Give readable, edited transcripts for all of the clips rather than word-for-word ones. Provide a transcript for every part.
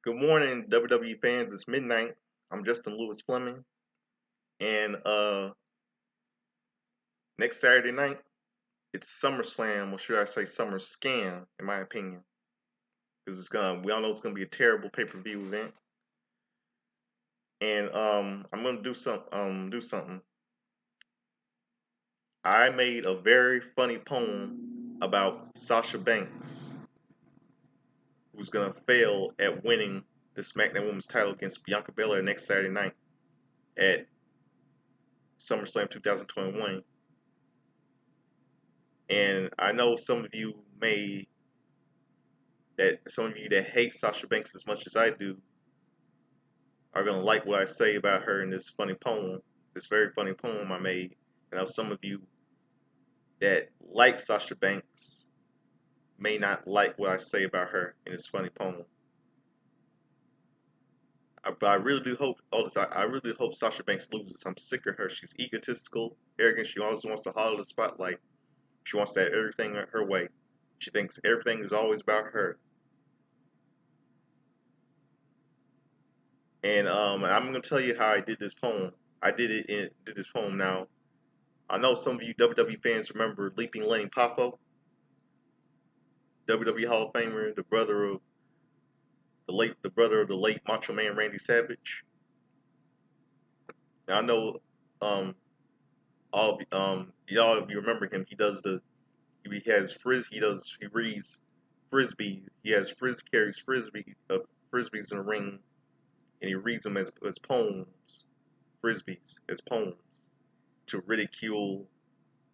Good morning, WWE fans. It's midnight. I'm Justin Lewis Fleming, and next Saturday night it's SummerSlam, or should I say Summer Scam, in my opinion, because we all know it's gonna be a terrible pay-per-view event, and I'm gonna do something. I made a very funny poem about Sasha Banks, who's gonna fail at winning the SmackDown Women's title against Bianca Belair next Saturday night at SummerSlam 2021. And I know some of you that hate Sasha Banks as much as I do are gonna like what I say about her in this funny poem, this very funny poem I made. And I know some of you that like Sasha Banks may not like what I say about her in this funny poem. But I really do hope all this. I really do hope Sasha Banks loses. I'm sick of her. She's egotistical, arrogant. She always wants to hog the spotlight. She wants to have everything her way. She thinks everything is always about her. And I'm gonna tell you how I did this poem. Did this poem now. I know some of you WWE fans remember Leaping Lenny Poffo, WWE Hall of Famer, the brother of the late Macho Man Randy Savage. Now I know y'all of you remember him. He has he reads frisbee. He has carries frisbees in the ring, and he reads them as poems, frisbees as poems to ridicule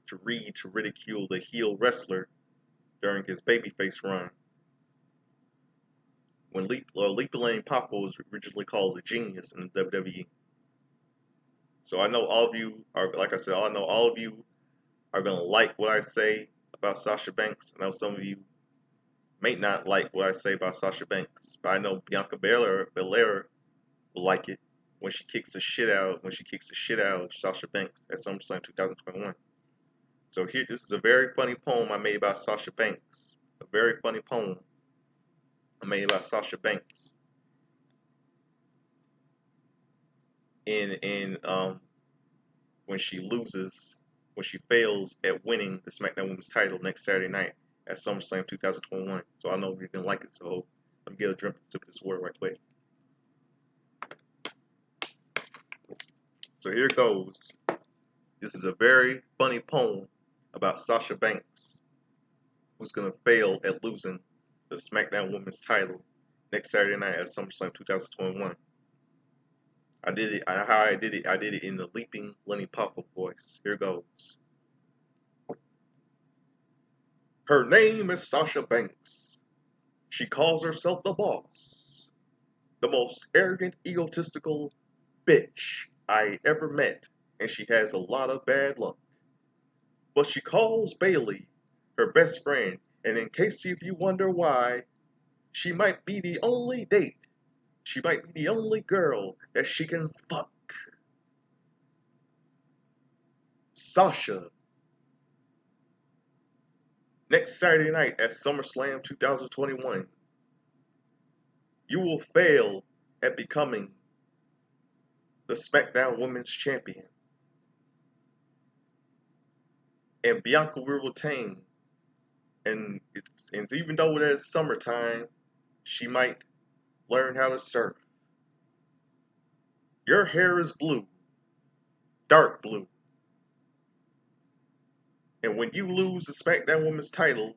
to ridicule the heel wrestler during his babyface run. When Leap Lane Papa was originally called a genius in the WWE. So I know all of you are, like I said, I know all of you are gonna like what I say about Sasha Banks. I know some of you may not like what I say about Sasha Banks, but I know Bianca Belair will like it when she kicks the shit out of Sasha Banks at SummerSlam 2021. So this is a very funny poem I made about Sasha Banks. A very funny poem I made about Sasha Banks. In when she loses, when she fails at winning the SmackDown Women's title next Saturday night at SummerSlam 2021. So I know you're gonna like it. So let me get a drink of this water right quick. So here goes. This is a very funny poem about Sasha Banks, who's gonna fail at losing the SmackDown Women's title next Saturday night at SummerSlam 2021. I did it in the Leaping Lenny Poffo voice. Here goes. Her name is Sasha Banks. She calls herself the boss. The most arrogant, egotistical bitch I ever met, and she has a lot of bad luck. But she calls Bailey her best friend, and in case if you wonder why, she might be the only date. She might be the only girl that she can fuck. Sasha. Next Saturday night at SummerSlam 2021, you will fail at becoming the SmackDown Women's Champion. And Bianca will retain. And even though it is summertime, she might learn how to surf. Your hair is blue, dark blue. And when you lose the SmackDown Women's title,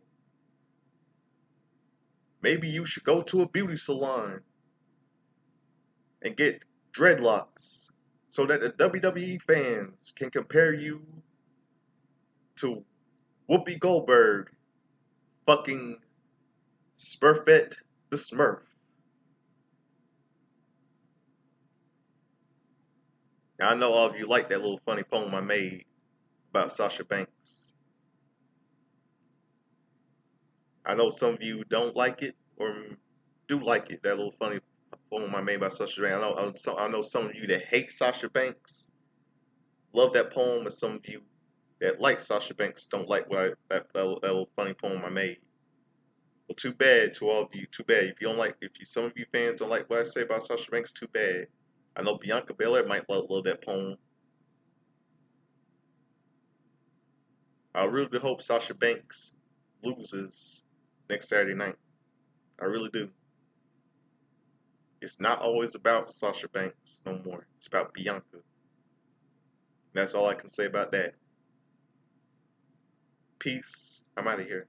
maybe you should go to a beauty salon and get dreadlocks so that the WWE fans can compare you to Whoopi Goldberg fucking Smurfette the Smurf. Now, I know all of you like that little funny poem I made about Sasha Banks. I know some of you don't like it or do like it, that little funny poem I made about Sasha Banks. I know some of you that hate Sasha Banks love that poem, and some of you that like Sasha Banks don't like that little funny poem I made. Well, too bad to all of you. Too bad. If you don't like, some of you fans don't like what I say about Sasha Banks, too bad. I know Bianca Belair might love that poem. I really hope Sasha Banks loses next Saturday night. I really do. It's not always about Sasha Banks no more. It's about Bianca. That's all I can say about that. Peace. I'm out of here.